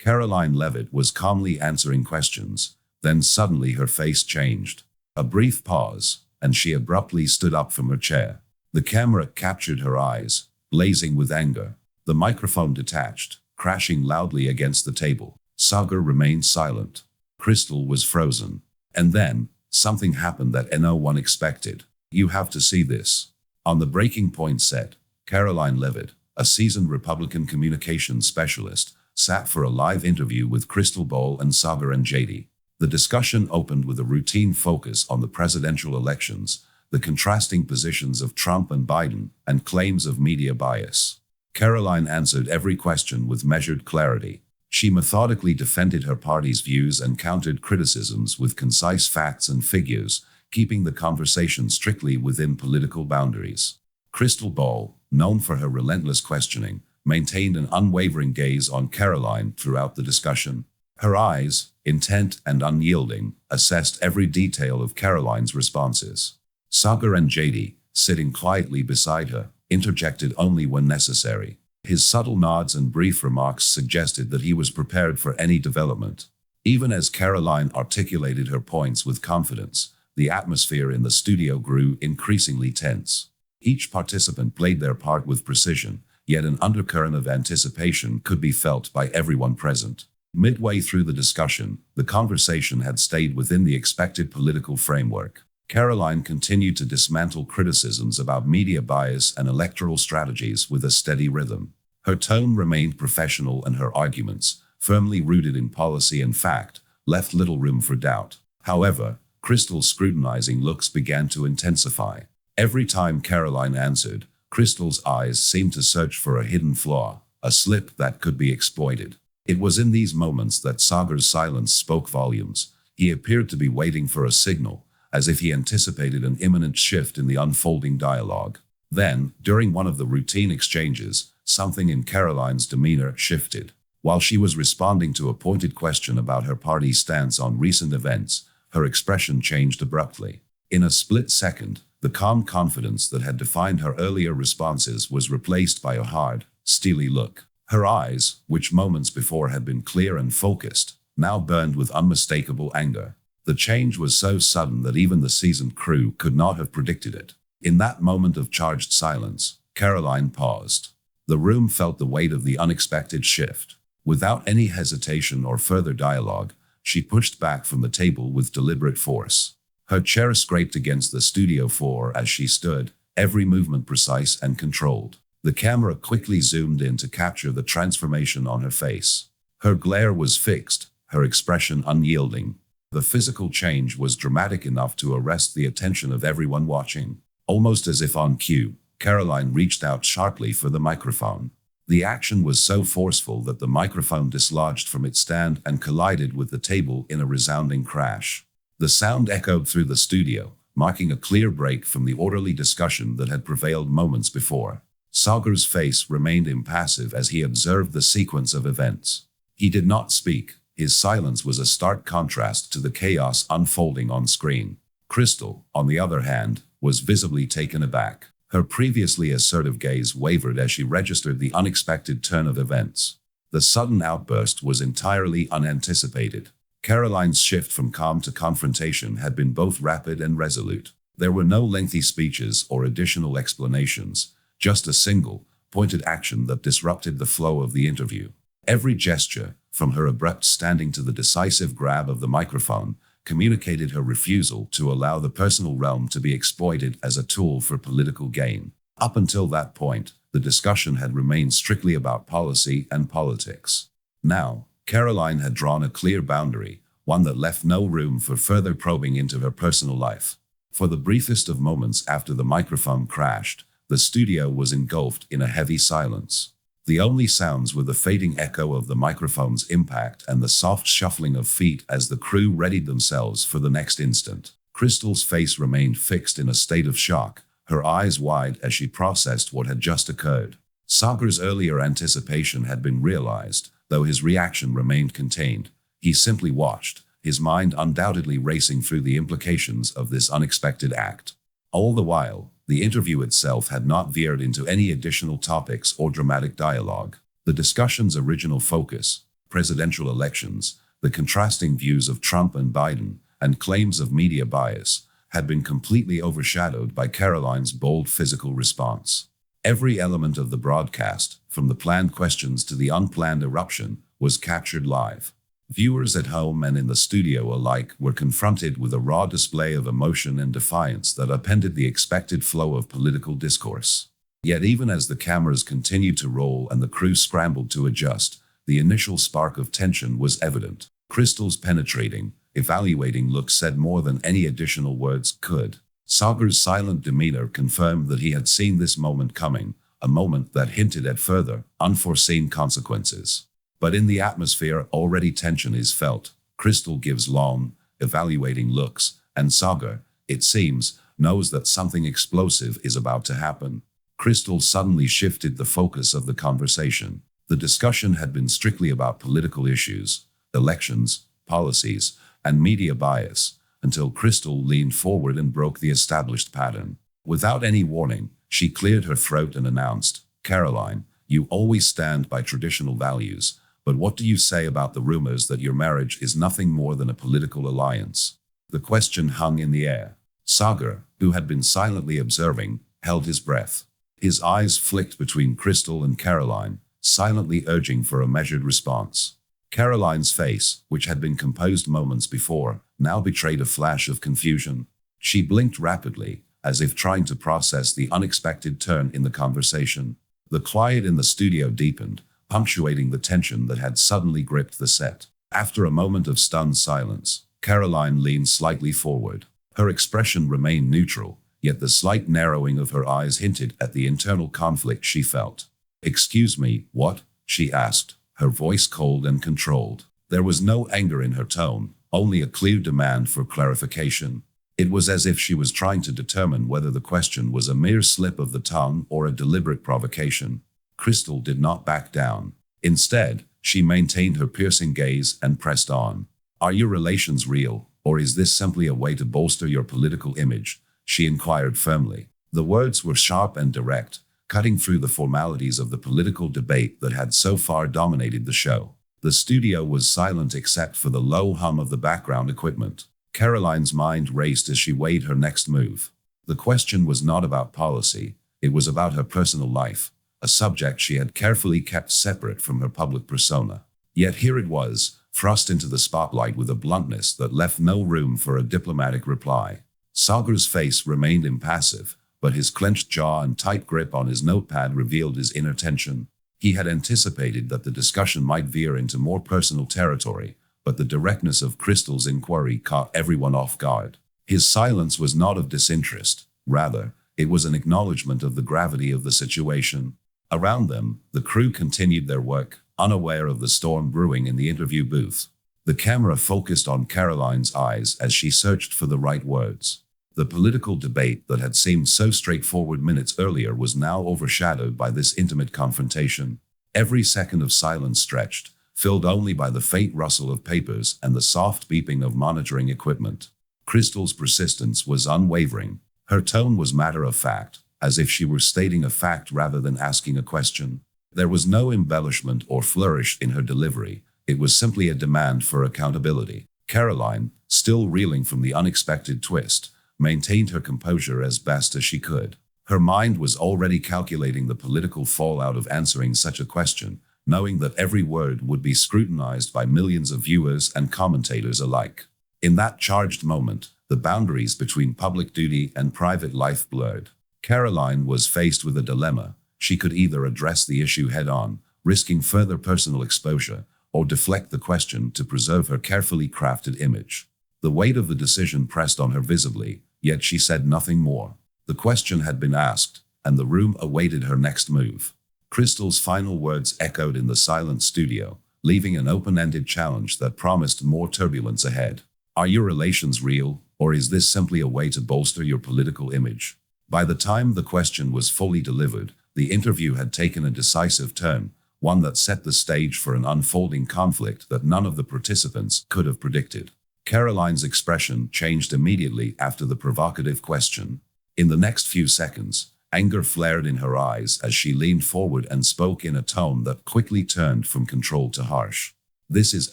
Karoline Leavitt was calmly answering questions, then suddenly her face changed. A brief pause, and she abruptly stood up from her chair. The camera captured her eyes, blazing with anger. The microphone detached, crashing loudly against the table. Sagar remained silent. Crystal was frozen. And then, something happened that no one expected. "You have to see this." On the breaking point set, Karoline Leavitt, a seasoned Republican communications specialist, sat for a live interview with Crystal Ball and Sagar and JD. The discussion opened with a routine focus on the presidential elections, the contrasting positions of Trump and Biden, and claims of media bias. Karoline answered every question with measured clarity. She methodically defended her party's views and countered criticisms with concise facts and figures, keeping the conversation strictly within political boundaries. Crystal Ball, known for her relentless questioning, maintained an unwavering gaze on Karoline throughout the discussion. Her eyes, intent and unyielding, assessed every detail of Karoline's responses. Sagar and JD, sitting quietly beside her, interjected only when necessary. His subtle nods and brief remarks suggested that he was prepared for any development. Even as Karoline articulated her points with confidence, the atmosphere in the studio grew increasingly tense. Each participant played their part with precision, yet an undercurrent of anticipation could be felt by everyone present. Midway through the discussion, the conversation had stayed within the expected political framework. Karoline continued to dismantle criticisms about media bias and electoral strategies with a steady rhythm. Her tone remained professional and her arguments, firmly rooted in policy and fact, left little room for doubt. However, Crystal's scrutinizing looks began to intensify. Every time Karoline answered, Crystal's eyes seemed to search for a hidden flaw, a slip that could be exploited. It was in these moments that Sagar's silence spoke volumes. He appeared to be waiting for a signal, as if he anticipated an imminent shift in the unfolding dialogue. Then, during one of the routine exchanges, something in Karoline's demeanor shifted. While she was responding to a pointed question about her party's stance on recent events, her expression changed abruptly. In a split second, the calm confidence that had defined her earlier responses was replaced by a hard, steely look. Her eyes, which moments before had been clear and focused, now burned with unmistakable anger. The change was so sudden that even the seasoned crew could not have predicted it. In that moment of charged silence, Karoline paused. The room felt the weight of the unexpected shift. Without any hesitation or further dialogue, she pushed back from the table with deliberate force. Her chair scraped against the studio floor as she stood, every movement precise and controlled. The camera quickly zoomed in to capture the transformation on her face. Her glare was fixed, her expression unyielding. The physical change was dramatic enough to arrest the attention of everyone watching. Almost as if on cue, Karoline reached out sharply for the microphone. The action was so forceful that the microphone dislodged from its stand and collided with the table in a resounding crash. The sound echoed through the studio, marking a clear break from the orderly discussion that had prevailed moments before. Sagar's face remained impassive as he observed the sequence of events. He did not speak. His silence was a stark contrast to the chaos unfolding on screen. Crystal, on the other hand, was visibly taken aback. Her previously assertive gaze wavered as she registered the unexpected turn of events. The sudden outburst was entirely unanticipated. Karoline's shift from calm to confrontation had been both rapid and resolute. There were no lengthy speeches or additional explanations, just a single, pointed action that disrupted the flow of the interview. Every gesture, from her abrupt standing to the decisive grab of the microphone, communicated her refusal to allow the personal realm to be exploited as a tool for political gain. Up until that point, the discussion had remained strictly about policy and politics. Now, Karoline had drawn a clear boundary, one that left no room for further probing into her personal life. For the briefest of moments after the microphone crashed, the studio was engulfed in a heavy silence. The only sounds were the fading echo of the microphone's impact and the soft shuffling of feet as the crew readied themselves for the next instant. Crystal's face remained fixed in a state of shock, her eyes wide as she processed what had just occurred. Sagar's earlier anticipation had been realized, though his reaction remained contained. He simply watched, his mind undoubtedly racing through the implications of this unexpected act. All the while, the interview itself had not veered into any additional topics or dramatic dialogue. The discussion's original focus, presidential elections, the contrasting views of Trump and Biden, and claims of media bias, had been completely overshadowed by Karoline's bold physical response. Every element of the broadcast, from the planned questions to the unplanned eruption, was captured live. Viewers at home and in the studio alike were confronted with a raw display of emotion and defiance that upended the expected flow of political discourse. Yet even as the cameras continued to roll and the crew scrambled to adjust, the initial spark of tension was evident. Crystal's penetrating, evaluating look said more than any additional words could. Sagar's silent demeanor confirmed that he had seen this moment coming, a moment that hinted at further, unforeseen consequences. But in the atmosphere already tension is felt. Crystal gives long, evaluating looks, and Sagar, it seems, knows that something explosive is about to happen. Crystal suddenly shifted the focus of the conversation. The discussion had been strictly about political issues, elections, policies, and media bias, until Crystal leaned forward and broke the established pattern. Without any warning, she cleared her throat and announced, "Karoline, you always stand by traditional values, but what do you say about the rumors that your marriage is nothing more than a political alliance?" The question hung in the air. Sagar, who had been silently observing, held his breath. His eyes flicked between Crystal and Karoline, silently urging for a measured response. Karoline's face, which had been composed moments before, now betrayed a flash of confusion. She blinked rapidly, as if trying to process the unexpected turn in the conversation. The quiet in the studio deepened, punctuating the tension that had suddenly gripped the set. After a moment of stunned silence, Karoline leaned slightly forward. Her expression remained neutral, yet the slight narrowing of her eyes hinted at the internal conflict she felt. "Excuse me, what?" she asked, her voice cold and controlled. There was no anger in her tone, only a clear demand for clarification. It was as if she was trying to determine whether the question was a mere slip of the tongue or a deliberate provocation. Crystal did not back down. Instead, she maintained her piercing gaze and pressed on. "Are your relations real, or is this simply a way to bolster your political image?" she inquired firmly. The words were sharp and direct, cutting through the formalities of the political debate that had so far dominated the show. The studio was silent except for the low hum of the background equipment. Karoline's mind raced as she weighed her next move. The question was not about policy, it was about her personal life, a subject she had carefully kept separate from her public persona. Yet here it was, thrust into the spotlight with a bluntness that left no room for a diplomatic reply. Sagar's face remained impassive, but his clenched jaw and tight grip on his notepad revealed his inner tension. He had anticipated that the discussion might veer into more personal territory, but the directness of Crystal's inquiry caught everyone off guard. His silence was not of disinterest, rather, it was an acknowledgement of the gravity of the situation. Around them, the crew continued their work, unaware of the storm brewing in the interview booth. The camera focused on Karoline's eyes as she searched for the right words. The political debate that had seemed so straightforward minutes earlier was now overshadowed by this intimate confrontation. Every second of silence stretched, filled only by the faint rustle of papers and the soft beeping of monitoring equipment. Crystal's persistence was unwavering. Her tone was matter-of-fact, as if she were stating a fact rather than asking a question. There was no embellishment or flourish in her delivery. It was simply a demand for accountability. Karoline, still reeling from the unexpected twist, maintained her composure as best as she could. Her mind was already calculating the political fallout of answering such a question, knowing that every word would be scrutinized by millions of viewers and commentators alike. In that charged moment, the boundaries between public duty and private life blurred. Karoline was faced with a dilemma. She could either address the issue head-on, risking further personal exposure, or deflect the question to preserve her carefully crafted image. The weight of the decision pressed on her visibly, yet she said nothing more. The question had been asked, and the room awaited her next move. Crystal's final words echoed in the silent studio, leaving an open-ended challenge that promised more turbulence ahead. "Are your relations real, or is this simply a way to bolster your political image?" By the time the question was fully delivered, the interview had taken a decisive turn, one that set the stage for an unfolding conflict that none of the participants could have predicted. Karoline's expression changed immediately after the provocative question. In the next few seconds, anger flared in her eyes as she leaned forward and spoke in a tone that quickly turned from controlled to harsh. This is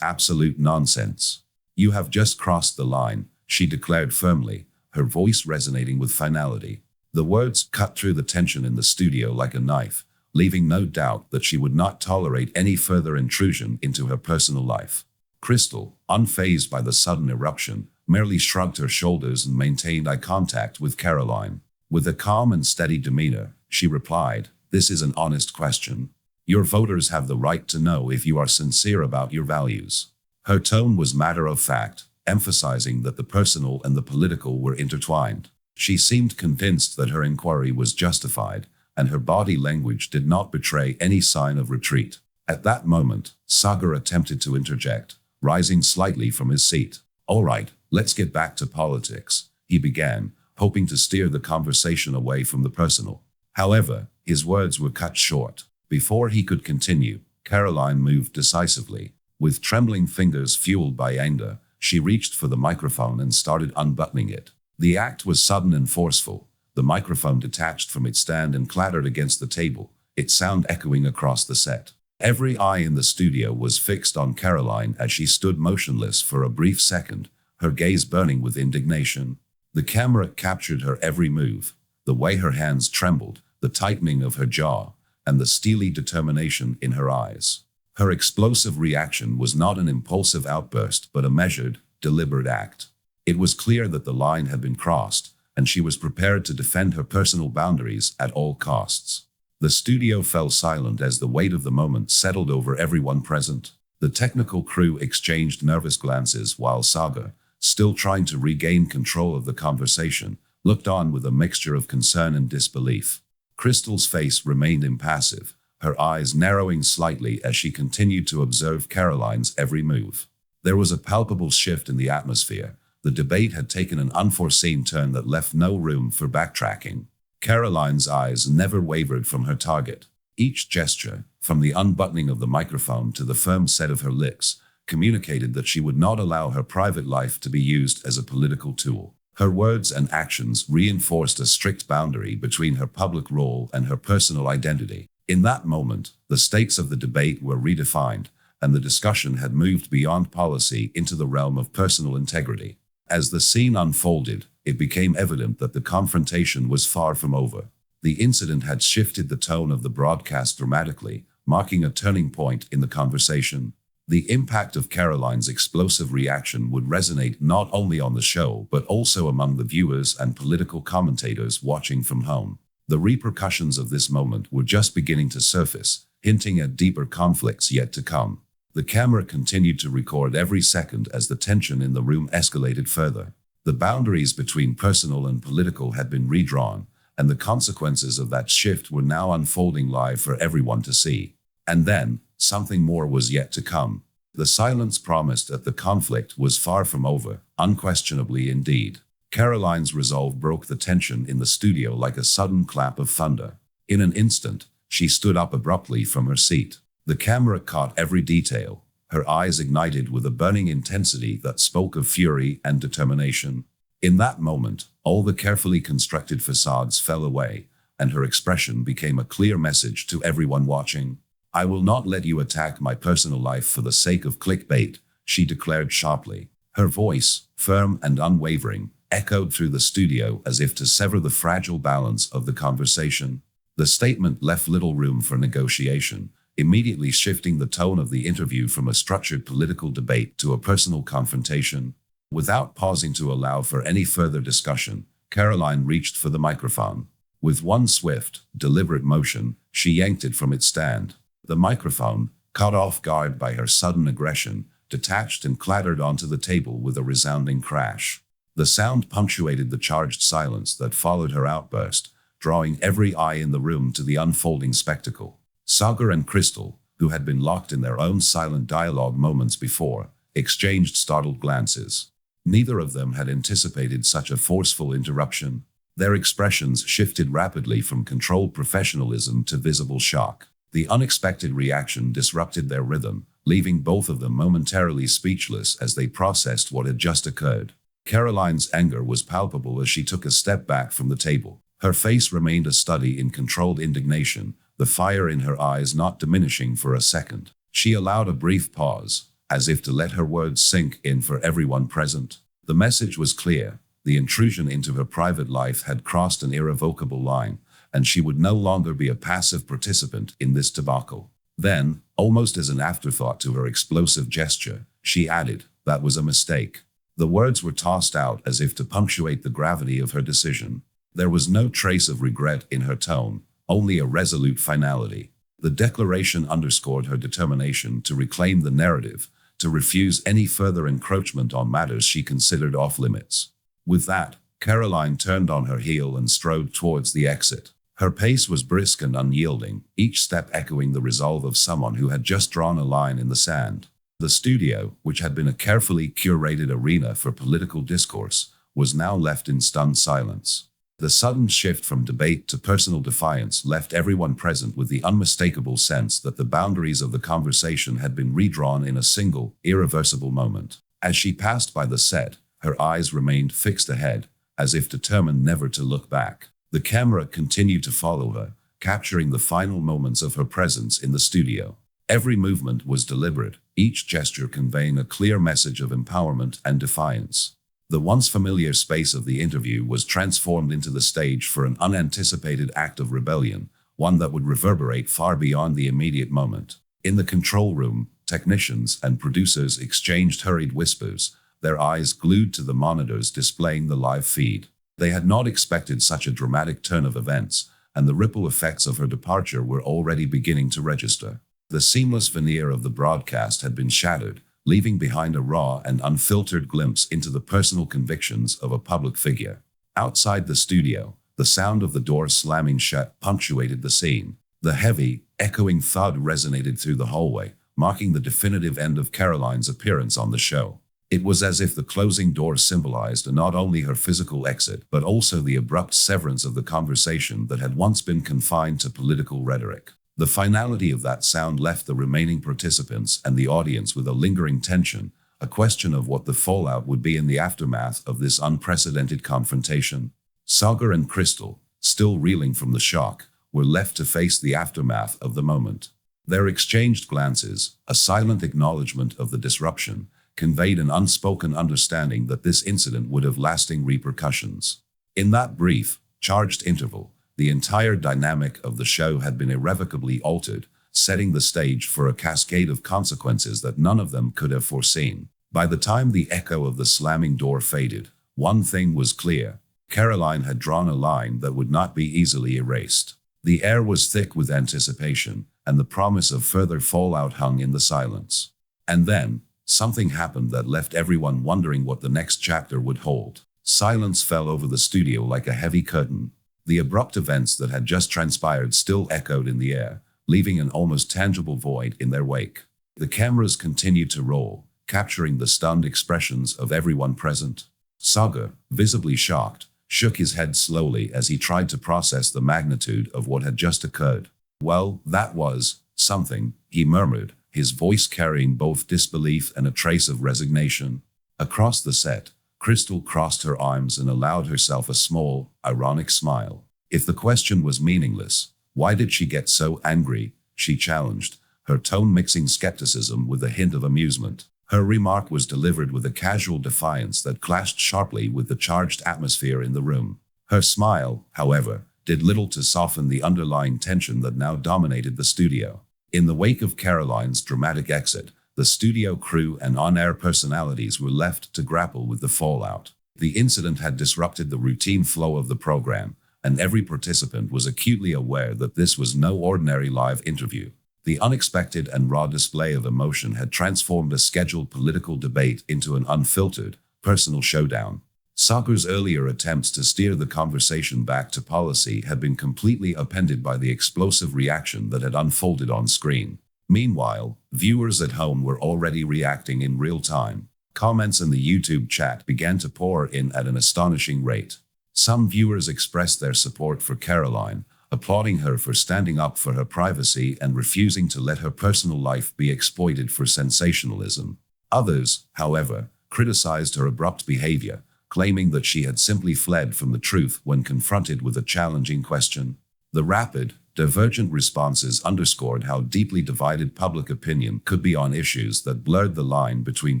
absolute nonsense. You have just crossed the line, she declared firmly, her voice resonating with finality. The words cut through the tension in the studio like a knife, leaving no doubt that she would not tolerate any further intrusion into her personal life. Crystal, unfazed by the sudden eruption, merely shrugged her shoulders and maintained eye contact with Karoline. With a calm and steady demeanor, she replied, "This is an honest question. Your voters have the right to know if you are sincere about your values." Her tone was matter of fact, emphasizing that the personal and the political were intertwined. She seemed convinced that her inquiry was justified, and her body language did not betray any sign of retreat. At that moment, Sagar attempted to interject, rising slightly from his seat. "All right, let's get back to politics," he began, hoping to steer the conversation away from the personal. However, his words were cut short. Before he could continue, Karoline moved decisively. With trembling fingers fueled by anger, she reached for the microphone and started unbuttoning it. The act was sudden and forceful. The microphone detached from its stand and clattered against the table, its sound echoing across the set. Every eye in the studio was fixed on Karoline as she stood motionless for a brief second, her gaze burning with indignation. The camera captured her every move, the way her hands trembled, the tightening of her jaw, and the steely determination in her eyes. Her explosive reaction was not an impulsive outburst but a measured, deliberate act. It was clear that the line had been crossed, and she was prepared to defend her personal boundaries at all costs. The studio fell silent as the weight of the moment settled over everyone present. The technical crew exchanged nervous glances while Saga, still trying to regain control of the conversation, looked on with a mixture of concern and disbelief. Crystal's face remained impassive, her eyes narrowing slightly as she continued to observe Karoline's every move. There was a palpable shift in the atmosphere. The debate had taken an unforeseen turn that left no room for backtracking. Karoline's eyes never wavered from her target. Each gesture, from the unbuttoning of the microphone to the firm set of her lips, communicated that she would not allow her private life to be used as a political tool. Her words and actions reinforced a strict boundary between her public role and her personal identity. In that moment, the stakes of the debate were redefined, and the discussion had moved beyond policy into the realm of personal integrity. As the scene unfolded, it became evident that the confrontation was far from over. The incident had shifted the tone of the broadcast dramatically, marking a turning point in the conversation. The impact of Karoline's explosive reaction would resonate not only on the show but also among the viewers and political commentators watching from home. The repercussions of this moment were just beginning to surface, hinting at deeper conflicts yet to come. The camera continued to record every second as the tension in the room escalated further. The boundaries between personal and political had been redrawn, and the consequences of that shift were now unfolding live for everyone to see. And then, something more was yet to come. The silence promised that the conflict was far from over, unquestionably indeed. Karoline's resolve broke the tension in the studio like a sudden clap of thunder. In an instant, she stood up abruptly from her seat. The camera caught every detail, her eyes ignited with a burning intensity that spoke of fury and determination. In that moment, all the carefully constructed facades fell away, and her expression became a clear message to everyone watching. "I will not let you attack my personal life for the sake of clickbait," she declared sharply. Her voice, firm and unwavering, echoed through the studio as if to sever the fragile balance of the conversation. The statement left little room for negotiation, immediately shifting the tone of the interview from a structured political debate to a personal confrontation. Without pausing to allow for any further discussion, Karoline reached for the microphone. With one swift, deliberate motion, she yanked it from its stand. The microphone, caught off guard by her sudden aggression, detached and clattered onto the table with a resounding crash. The sound punctuated the charged silence that followed her outburst, drawing every eye in the room to the unfolding spectacle. Sagar and Crystal, who had been locked in their own silent dialogue moments before, exchanged startled glances. Neither of them had anticipated such a forceful interruption. Their expressions shifted rapidly from controlled professionalism to visible shock. The unexpected reaction disrupted their rhythm, leaving both of them momentarily speechless as they processed what had just occurred. Karoline's anger was palpable as she took a step back from the table. Her face remained a study in controlled indignation, the fire in her eyes not diminishing for a second. She allowed a brief pause, as if to let her words sink in for everyone present. The message was clear. The intrusion into her private life had crossed an irrevocable line, and she would no longer be a passive participant in this debacle. Then, almost as an afterthought to her explosive gesture, she added, "That was a mistake." The words were tossed out as if to punctuate the gravity of her decision. There was no trace of regret in her tone, only a resolute finality. The declaration underscored her determination to reclaim the narrative, to refuse any further encroachment on matters she considered off-limits. With that, Karoline turned on her heel and strode towards the exit. Her pace was brisk and unyielding, each step echoing the resolve of someone who had just drawn a line in the sand. The studio, which had been a carefully curated arena for political discourse, was now left in stunned silence. The sudden shift from debate to personal defiance left everyone present with the unmistakable sense that the boundaries of the conversation had been redrawn in a single, irreversible moment. As she passed by the set, her eyes remained fixed ahead, as if determined never to look back. The camera continued to follow her, capturing the final moments of her presence in the studio. Every movement was deliberate, each gesture conveying a clear message of empowerment and defiance. The once familiar space of the interview was transformed into the stage for an unanticipated act of rebellion, one that would reverberate far beyond the immediate moment. In the control room, technicians and producers exchanged hurried whispers, their eyes glued to the monitors displaying the live feed. They had not expected such a dramatic turn of events, and the ripple effects of her departure were already beginning to register. The seamless veneer of the broadcast had been shattered, leaving behind a raw and unfiltered glimpse into the personal convictions of a public figure. Outside the studio, the sound of the door slamming shut punctuated the scene. The heavy, echoing thud resonated through the hallway, marking the definitive end of Karoline's appearance on the show. It was as if the closing door symbolized not only her physical exit, but also the abrupt severance of the conversation that had once been confined to political rhetoric. The finality of that sound left the remaining participants and the audience with a lingering tension, a question of what the fallout would be in the aftermath of this unprecedented confrontation. Sagar and Crystal, still reeling from the shock, were left to face the aftermath of the moment. Their exchanged glances, a silent acknowledgement of the disruption, conveyed an unspoken understanding that this incident would have lasting repercussions. In that brief, charged interval, the entire dynamic of the show had been irrevocably altered, setting the stage for a cascade of consequences that none of them could have foreseen. By the time the echo of the slamming door faded, one thing was clear. Karoline had drawn a line that would not be easily erased. The air was thick with anticipation, and the promise of further fallout hung in the silence. And then, something happened that left everyone wondering what the next chapter would hold. Silence fell over the studio like a heavy curtain. The abrupt events that had just transpired still echoed in the air, leaving an almost tangible void in their wake. The cameras continued to roll, capturing the stunned expressions of everyone present. Sagar, visibly shocked, shook his head slowly as he tried to process the magnitude of what had just occurred. "Well, that was something," he murmured, his voice carrying both disbelief and a trace of resignation. Across the set, Crystal crossed her arms and allowed herself a small, ironic smile. If the question was meaningless, why did she get so angry? She challenged, her tone mixing skepticism with a hint of amusement. Her remark was delivered with a casual defiance that clashed sharply with the charged atmosphere in the room. Her smile, however, did little to soften the underlying tension that now dominated the studio. In the wake of Karoline's dramatic exit, the studio crew and on-air personalities were left to grapple with the fallout. The incident had disrupted the routine flow of the program, and every participant was acutely aware that this was no ordinary live interview. The unexpected and raw display of emotion had transformed a scheduled political debate into an unfiltered, personal showdown. Sagar's earlier attempts to steer the conversation back to policy had been completely upended by the explosive reaction that had unfolded on screen. Meanwhile, viewers at home were already reacting in real time. Comments in the YouTube chat began to pour in at an astonishing rate. Some viewers expressed their support for Karoline, applauding her for standing up for her privacy and refusing to let her personal life be exploited for sensationalism. Others, however, criticized her abrupt behavior, claiming that she had simply fled from the truth when confronted with a challenging question. The rapid, Divergent responses underscored how deeply divided public opinion could be on issues that blurred the line between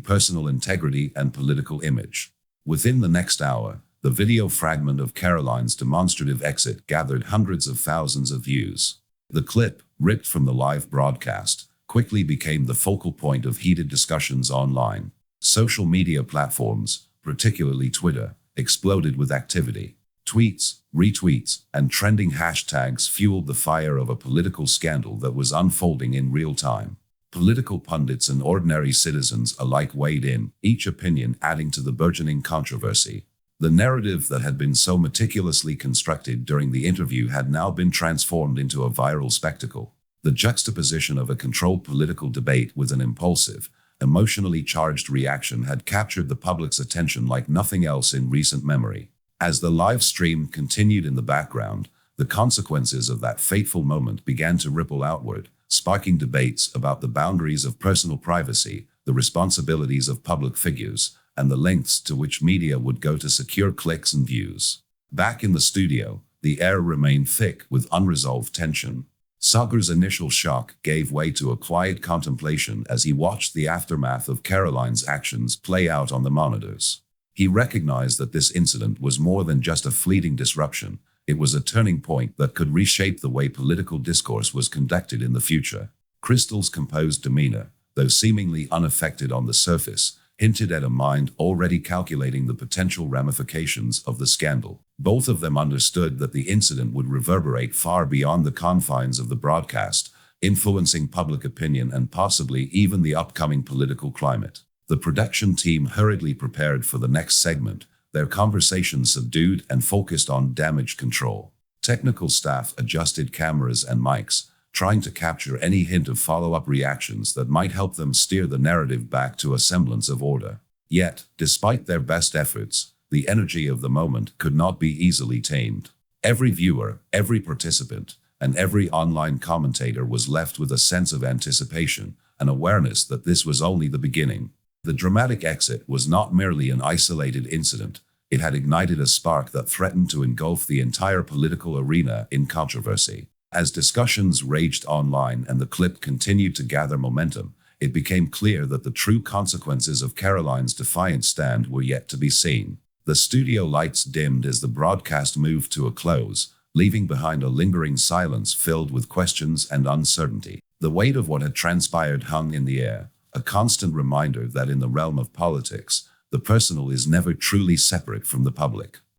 personal integrity and political image. Within the next hour, the video fragment of Karoline's demonstrative exit gathered hundreds of thousands of views. The clip, ripped from the live broadcast, quickly became the focal point of heated discussions online. Social media platforms, particularly Twitter, exploded with activity. Tweets, retweets, and trending hashtags fueled the fire of a political scandal that was unfolding in real time. Political pundits and ordinary citizens alike weighed in, each opinion adding to the burgeoning controversy. The narrative that had been so meticulously constructed during the interview had now been transformed into a viral spectacle. The juxtaposition of a controlled political debate with an impulsive, emotionally charged reaction had captured the public's attention like nothing else in recent memory. As the live stream continued in the background, the consequences of that fateful moment began to ripple outward, sparking debates about the boundaries of personal privacy, the responsibilities of public figures, and the lengths to which media would go to secure clicks and views. Back in the studio, the air remained thick with unresolved tension. Sagar's initial shock gave way to a quiet contemplation as he watched the aftermath of Karoline's actions play out on the monitors. He recognized that this incident was more than just a fleeting disruption. It was a turning point that could reshape the way political discourse was conducted in the future. Crystal's composed demeanor, though seemingly unaffected on the surface, hinted at a mind already calculating the potential ramifications of the scandal. Both of them understood that the incident would reverberate far beyond the confines of the broadcast, influencing public opinion and possibly even the upcoming political climate. The production team hurriedly prepared for the next segment, their conversation subdued and focused on damage control. Technical staff adjusted cameras and mics, trying to capture any hint of follow-up reactions that might help them steer the narrative back to a semblance of order. Yet, despite their best efforts, the energy of the moment could not be easily tamed. Every viewer, every participant, and every online commentator was left with a sense of anticipation, an awareness that this was only the beginning. The dramatic exit was not merely an isolated incident. It had ignited a spark that threatened to engulf the entire political arena in controversy. As discussions raged online and the clip continued to gather momentum, it became clear that the true consequences of Karoline's defiant stand were yet to be seen. The studio lights dimmed as the broadcast moved to a close, leaving behind a lingering silence filled with questions and uncertainty. The weight of what had transpired hung in the air, a constant reminder that in the realm of politics, the personal is never truly separate from the public.